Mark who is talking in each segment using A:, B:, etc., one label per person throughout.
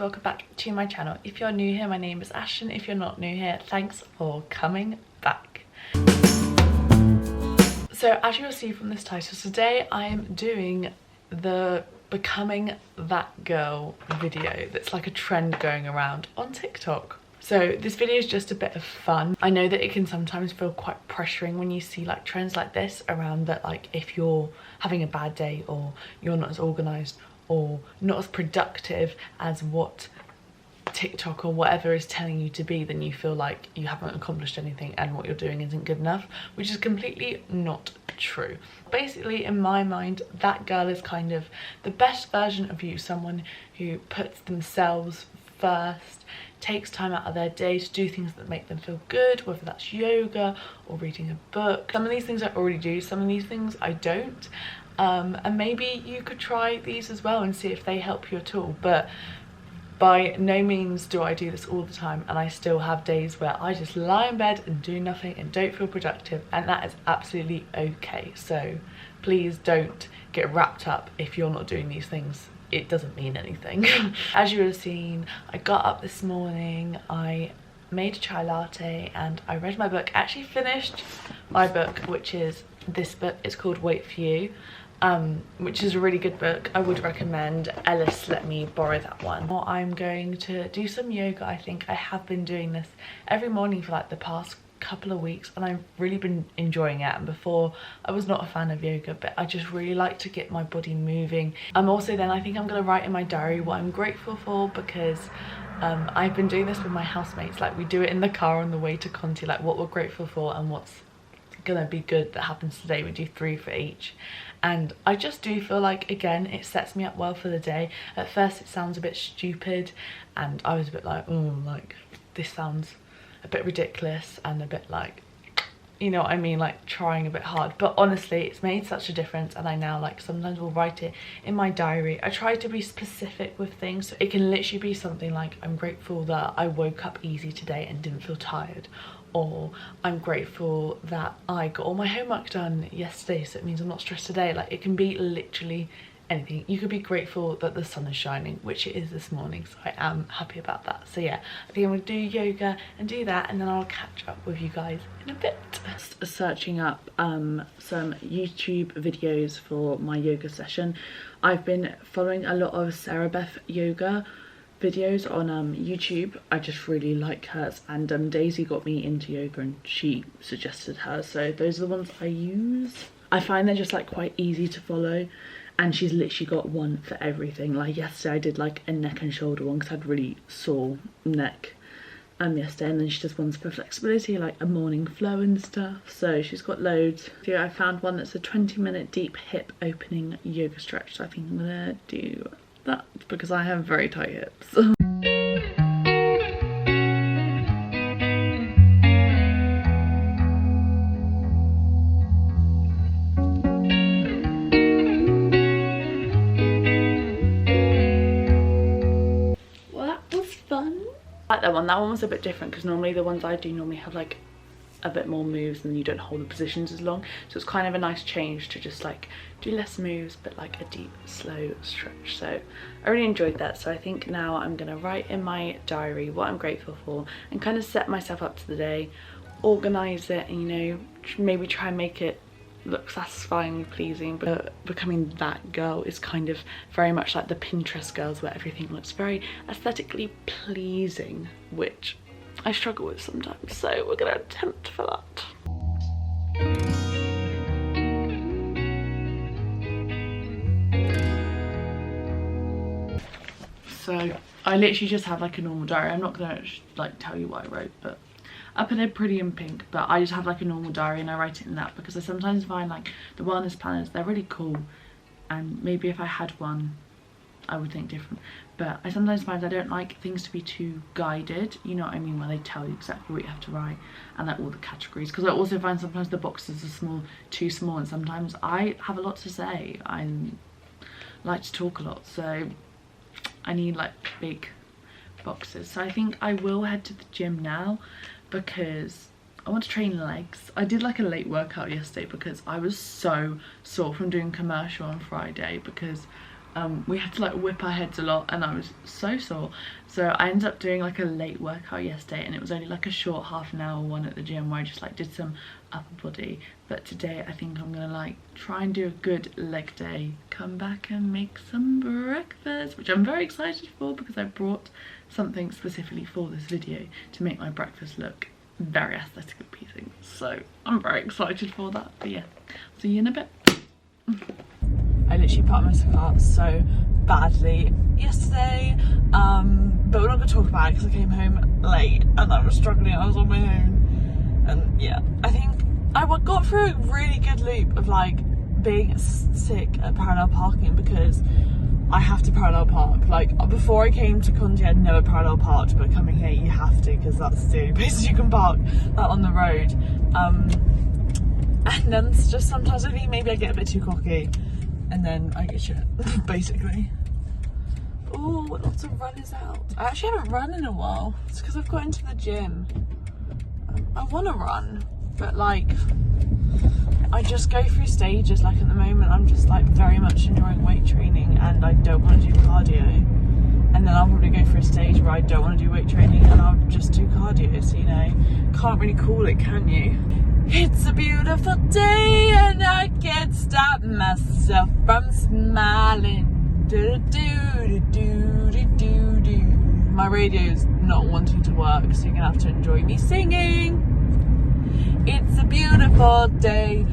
A: welcome back to my channel. If you're new here, my name is Ashton. If you're not new here, thanks for coming back. So as you will see from this title, today I am doing the becoming that girl video that's like a trend going around on TikTok. So this video is just a bit of fun. I know that it can sometimes feel quite pressuring when you see like trends like this around that, like if you're having a bad day or you're not as organized or not as productive as what TikTok or whatever is telling you to be, then you feel like you haven't accomplished anything and what you're doing isn't good enough, which is completely not true. Basically, in my mind, that girl is kind of the best version of you, someone who puts themselves first, takes time out of their day to do things that make them feel good, whether that's yoga or reading a book. Some of these things I already do, some of these things I don't, and maybe you could try these as well and see if they help you at all. But by no means do I do this all the time, and I still have days where I just lie in bed and do nothing and don't feel productive, and that is absolutely okay. So please don't get wrapped up if you're not doing these things. It doesn't mean anything. As you would have seen, I got up this morning, I made a chai latte and I read my book. I actually finished my book, which is this book. It's called Wait For You, which is a really good book. I would recommend. Ellis let me borrow that one. Now I'm going to do some yoga. I think I have been doing this every morning for like the past couple of weeks and I've really been enjoying it. And before I was not a fan of yoga, but I just really like to get my body moving. I'm also then I think I'm going to write in my diary what I'm grateful for, because I've been doing this with my housemates. Like we do it in the car on the way to Conti, like what we're grateful for and what's gonna be good that happens today. We do 3 for each, and I just do feel like, again, it sets me up well for the day. At first it sounds a bit stupid and I was a bit like, oh, like this sounds a bit ridiculous and a bit like, you know what I mean, like trying a bit hard. But honestly, it's made such a difference, and I now like sometimes will write it in my diary. I try to be specific with things, so it can literally be something like, I'm grateful that I woke up easy today and didn't feel tired, or I'm grateful that I got all my homework done yesterday, so it means I'm not stressed today. Like it can be literally anything. You could be grateful that the sun is shining, which it is this morning, so I am happy about that. So yeah, I think I'm gonna do yoga and do that, and then I'll catch up with you guys in a bit. Searching up some YouTube videos for my yoga session. I've been following a lot of Sarah Beth yoga videos on YouTube. I just really like hers, and Daisy got me into yoga and she suggested hers, so those are the ones I use. I find they're just like quite easy to follow, and she's literally got one for everything. Like yesterday I did like a neck and shoulder one because I had really sore neck yesterday, and then she does ones for flexibility, like a morning flow and stuff. So she's got loads. Here I found one that's a 20-minute deep hip opening yoga stretch, so I think I'm gonna do that because I have very tight hips. I like that one. That one was a bit different because normally the ones I do normally have like a bit more moves and you don't hold the positions as long, so it's kind of a nice change to just like do less moves but like a deep slow stretch. So I really enjoyed that. So I think now I'm gonna write in my diary what I'm grateful for and kind of set myself up to the day, organize it, and you know, maybe try and make it look satisfyingly pleasing. But becoming that girl is kind of very much like the Pinterest girls, where everything looks very aesthetically pleasing, which I struggle with sometimes, so we're gonna attempt for that. So I literally just have like a normal diary. I'm not gonna like tell you what I wrote, but I put it pretty in pink, but I just have like a normal diary and I write it in that because I sometimes find like the wellness planners, they're really cool, and maybe if I had one I would think different, but I sometimes find I don't like things to be too guided, you know what I mean, where they tell you exactly what you have to write and like all the categories, because I also find sometimes the boxes are too small, and sometimes I have a lot to say. I like to talk a lot, so I need like big boxes. So I think I will head to the gym now because I want to train legs. I did like a late workout yesterday because I was so sore from doing commercial on Friday, because we had to like whip our heads a lot and I was so sore. So I ended up doing like a late workout yesterday, and it was only like a short half an hour one at the gym where I just like did some upper body. But today I think I'm gonna like try and do a good leg day, come back and make some breakfast, which I'm very excited for because I brought something specifically for this video to make my breakfast look very aesthetically pleasing. So I'm very excited for that. But yeah, see you in a bit. I literally put my car so badly yesterday, but we're not going to talk about it because I came home late and I was struggling. I was on my own, and yeah, I think I got through a really good loop of like being sick at parallel parking, because I have to parallel park. Like before I came to Condy, I'd never parallel parked, but coming here you have to, because that's the only places you can park that on the road. And then it's just sometimes I think maybe I get a bit too cocky and then I get shit, basically. Oh, lots of runners out. I actually haven't run in a while. It's because I've got into the gym. I want to run, but like I just go through stages. Like at the moment I'm just like very much enjoying weight training and I don't want to do cardio, and then I'll probably go for a stage where I don't want to do weight training and I'll just do cardio. So, you know, can't really call it, can you? It's a beautiful day and I can't stop myself from smiling. Do do do do do do. My radio's not wanting to work, so you're gonna have to enjoy me singing. It's a beautiful day.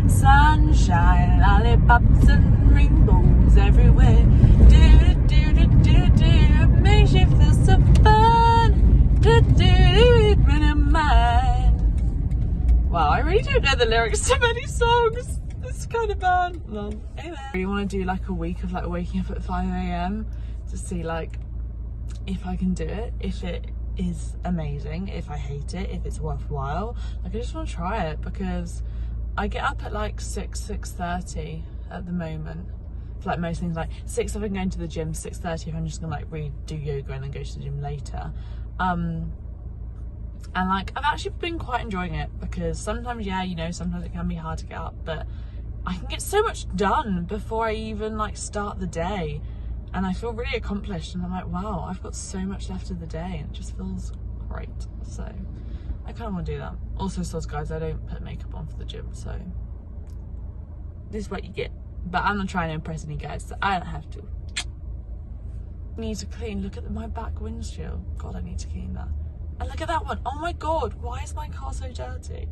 A: Sunshine, lollipops and rainbows everywhere. Do do do do do. It makes you feel so fun. Do do do do. Mine. Wow, I really don't know the lyrics to many songs. It's kind of bad. Well, anyway. I really want to do like a week of like waking up at 5 AM to see like if I can do it, if it is amazing, if I hate it, if it's worthwhile. Like I just want to try it because I get up at like 6:30 at the moment for like most things. Like 6 if I'm going to the gym, 6:30 if I'm just gonna like do yoga and then go to the gym later. And like I've actually been quite enjoying it because sometimes, yeah, you know, sometimes it can be hard to get up, but I can get so much done before I even like start the day, and I feel really accomplished, and I'm like, wow, I've got so much left of the day and it just feels great. So I kind of want to do that. Also, soz guys, I don't put makeup on for the gym, so this is what you get. But I'm not trying to impress any guys, so I don't have to. I need to clean. Look at my back windshield. God, I need to clean that. And look at that one. Oh my God, why is my car so dirty?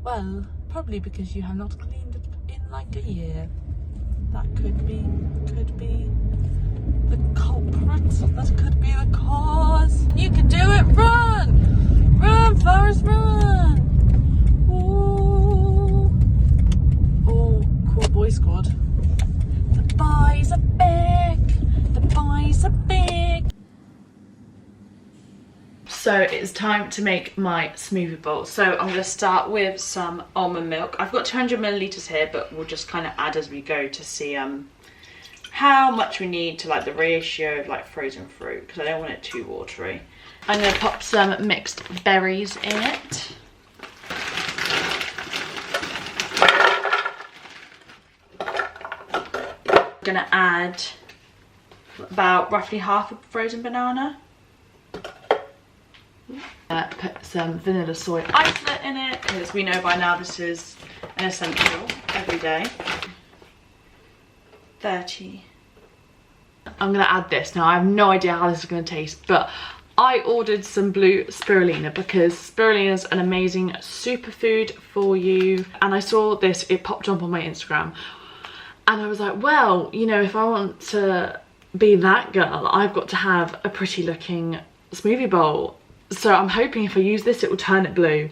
A: Well, probably because you have not cleaned it in like a year. That could be the culprit. That could be the cause. You can do it. Run! Run, Forrest, run! Ooh. Oh, cool boy squad. The boys are back. The boys are back. So it's time to make my smoothie bowl. So I'm going to start with some almond milk. I've got 200 millilitres here, but we'll just kind of add as we go to see how much we need to like the ratio of like frozen fruit, because I don't want it too watery. I'm going to pop some mixed berries in it. I'm going to add about roughly half a frozen banana. Put some vanilla soy isolate in it, because we know by now this is an essential every day. 30. I'm going to add this. Now I have no idea how this is going to taste, but I ordered some blue spirulina because spirulina is an amazing superfood for you, and I saw this, it popped up on my Instagram, and I was like, well, you know, if I want to be that girl, I've got to have a pretty looking smoothie bowl. So I'm hoping if I use this it will turn it blue,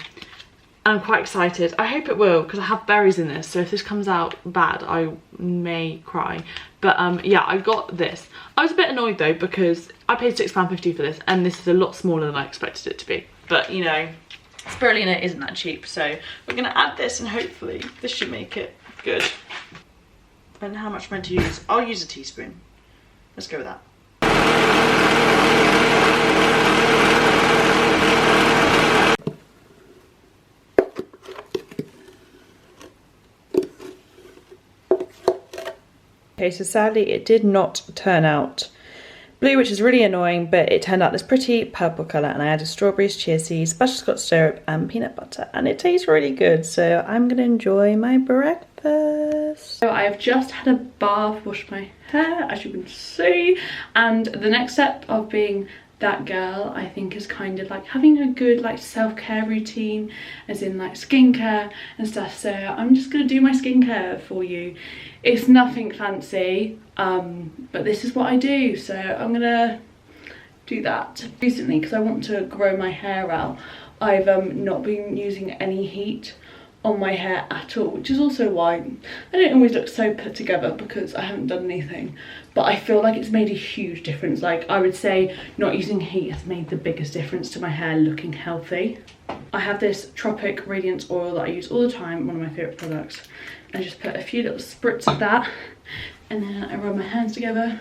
A: and I'm quite excited. I hope it will, because I have berries in this, so if this comes out bad I may cry. But yeah, I got this. I was a bit annoyed though because I paid £6.50 for this and this is a lot smaller than I expected it to be. But you know, spirulina isn't that cheap, so we're going to add this and hopefully this should make it good. And how much am I meant to use? I'll use a teaspoon. Let's go with that.
B: Okay, so sadly it did not turn out blue, which is really annoying, but it turned out this pretty purple colour, and I added strawberries, chia seeds, butterscotch syrup and peanut butter, and it tastes really good, so I'm gonna enjoy my breakfast. So I have just had a bath, washed my hair, as you can see, and the next step of being that girl, I think, is kind of like having a good like self-care routine, as in like skincare and stuff. So I'm just gonna do my skincare for you. It's nothing fancy, but this is what I do, so I'm gonna do that. Recently, because I want to grow my hair out, I've not been using any heat on my hair at all, which is also why I don't always look so put together, because I haven't done anything. But I feel like it's made a huge difference. Like, I would say not using heat has made the biggest difference to my hair looking healthy. I have this Tropic Radiance Oil that I use all the time, one of my favourite products. I just put a few little spritz of that, and then I rub my hands together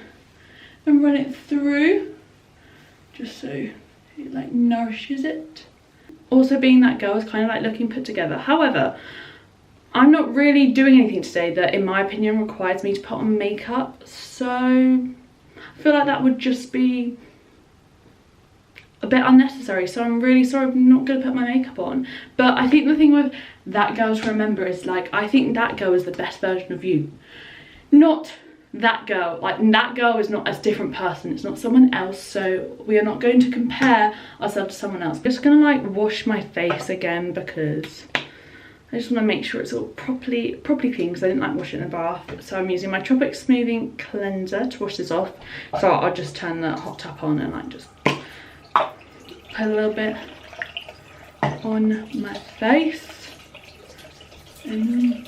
B: and run it through, just so it like nourishes it. Also, being that girl is kind of like looking put together. However, I'm not really doing anything today that in my opinion requires me to put on makeup, so I feel like that would just be a bit unnecessary. So I'm really sorry I'm not going to put my makeup on. But I think the thing with that girl to remember is, like, I think that girl is the best version of you, not that girl. Like, that girl is not a different person, it's not someone else, so we are not going to compare ourselves to someone else. I'm just gonna like wash my face again, because I just want to make sure it's all properly clean, because I didn't like washing it in the bath. So I'm using my Tropic Smoothing Cleanser to wash this off. So I'll just turn the hot tap on and like just put a little bit on my face. And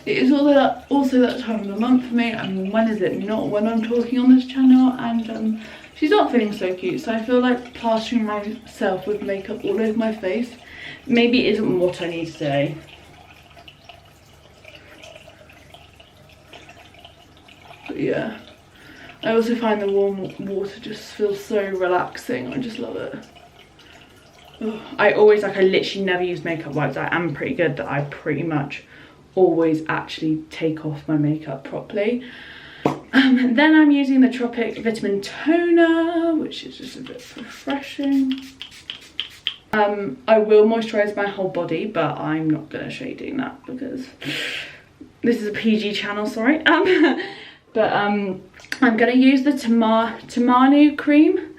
B: it is also that time of the month for me. I mean, when is it not when I'm talking on this channel? And she's not feeling so cute, so I feel like plastering myself with makeup all over my face maybe isn't what I need today. But yeah, I also find the warm water just feels so relaxing. I just love it. Ugh. I literally never use makeup wipes. I am pretty good that I pretty much always actually take off my makeup properly. Then I'm using the Tropic Vitamin Toner, which is just a bit refreshing. I will moisturise my whole body, but I'm not going to show you doing that because this is a PG channel, sorry. But I'm going to use the Tamanu cream,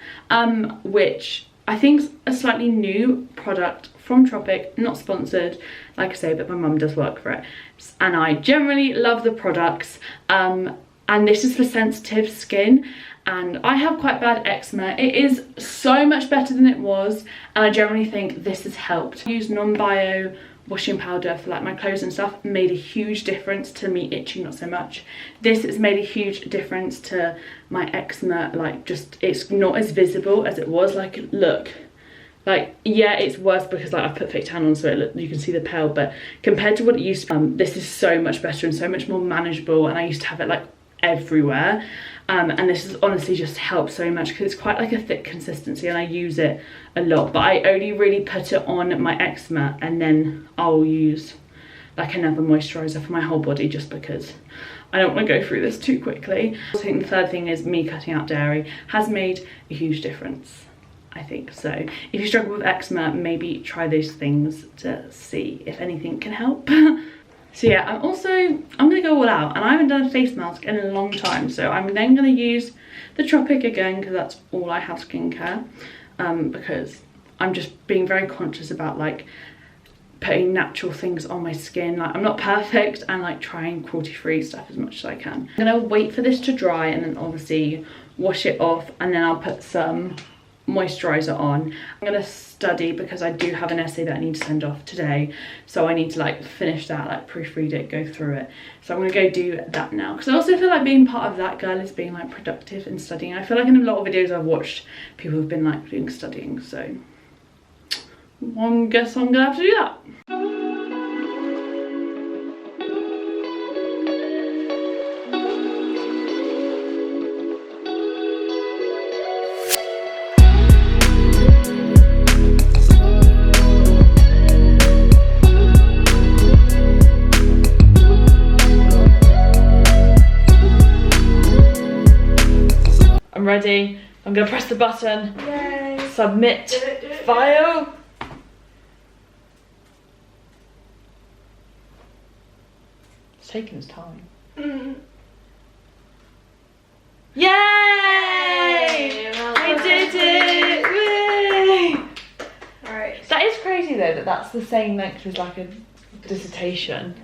B: which I think is a slightly new product from Tropic, not sponsored, like I say, but my mum does work for it. And I generally love the products. And this is for sensitive skin, and I have quite bad eczema. It is so much better than it was, and I generally think this has helped. I use non-bio washing powder for like my clothes and stuff, made a huge difference to me itching not so much. This has made a huge difference to my eczema, like just it's not as visible as it was. Like, look, like, yeah, it's worse because like I've put fake tan on, so you can see the pale, but compared to what it used to be, this is so much better and so much more manageable, and I used to have it like everywhere, and this has honestly just helped so much because it's quite like a thick consistency and I use it a lot, but I only really put it on my eczema, and then I'll use like another moisturizer for my whole body just because I don't want to go through this too quickly. I think the third thing is me cutting out dairy has made a huge difference, I think. So if you struggle with eczema, maybe try those things to see if anything can help. So yeah, I'm gonna go all out, and I haven't done a face mask in a long time, so I'm then gonna use the Tropic again because that's all I have skincare, because I'm just being very conscious about like putting natural things on my skin. Like, I'm not perfect, and like trying cruelty-free stuff as much as I can. I'm gonna wait for this to dry and then obviously wash it off, and then I'll put some moisturizer on. I'm gonna study because I do have an essay that I need to send off today, so I need to like finish that, like proofread it, go through it. So I'm gonna go do that now, because I also feel like being part of that girl is being like productive and studying. I feel like in a lot of videos I've watched, people have been like doing studying, so I guess I'm gonna have to do that.
A: ready. I'm gonna press the button.
B: Yay.
A: Submit
B: Do it.
A: file. It's taking its time. Yay! We did it! Whee!
B: Alright.
A: That is crazy though, that that's the same length as like a dissertation.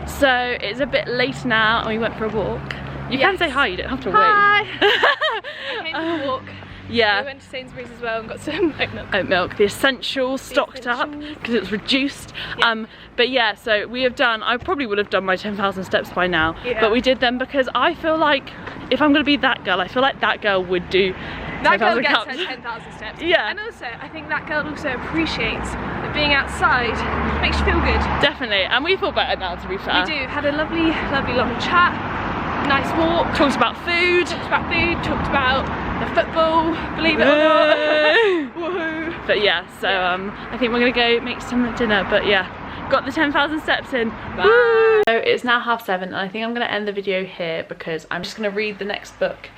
A: So it's a bit late now and we went for a walk. You can say hi, you don't have to wait.
C: Hi! I came for a walk.
A: Yeah.
C: We went to Sainsbury's as well and got some oat milk.
A: Oat milk, the essentials stocked up because it was reduced.
C: Yeah.
A: But yeah, so we have done, I probably would have done my 10,000 steps by now,
C: Yeah.
A: but we did them because I feel like if I'm gonna be that girl, I feel like that girl would do
C: That girl
A: 10,000
C: gets
A: cups.
C: her 10,000 steps.
A: Yeah.
C: And also, I think that girl also appreciates that being outside makes you feel good.
A: Definitely, and we feel better now, to be fair.
C: We do. Had a lovely, lovely long chat. Nice walk.
A: Talked about food.
C: Talked about food. Talked about the football. Believe it or not. Woohoo.
A: But yeah, so I think we're gonna go make some dinner. But yeah, got the 10,000 steps in.
C: Bye.
A: Woo! So it's now 7:30 and I think I'm gonna end the video here because I'm just gonna read the next book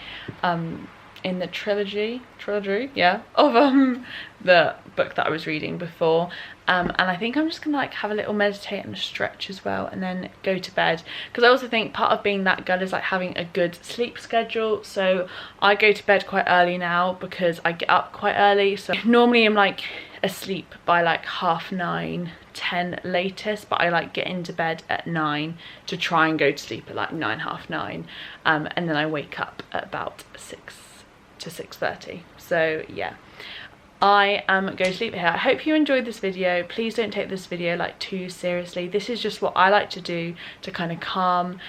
A: in the trilogy, yeah, of the book that I was reading before. And I think I'm just gonna like have a little meditate and a stretch as well and then go to bed, because I also think part of being that girl is like having a good sleep schedule. So I go to bed quite early now because I get up quite early, so normally I'm like asleep by like 9:30, 10 latest, but I like get into bed at 9 to try and go to sleep at like 9, half 9, and then I wake up at about 6 to 6:30. So yeah, I am going to sleep here. I hope you enjoyed this video. Please don't take this video like too seriously. This is just what I like to do to kind of calm,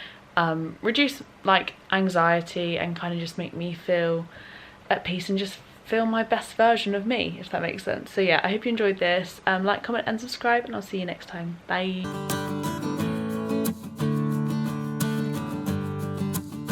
A: reduce like anxiety and kind of just make me feel at peace and just feel my best version of me, if that makes sense. So yeah, I hope you enjoyed this. Like, comment and subscribe, and I'll see you next time. Bye.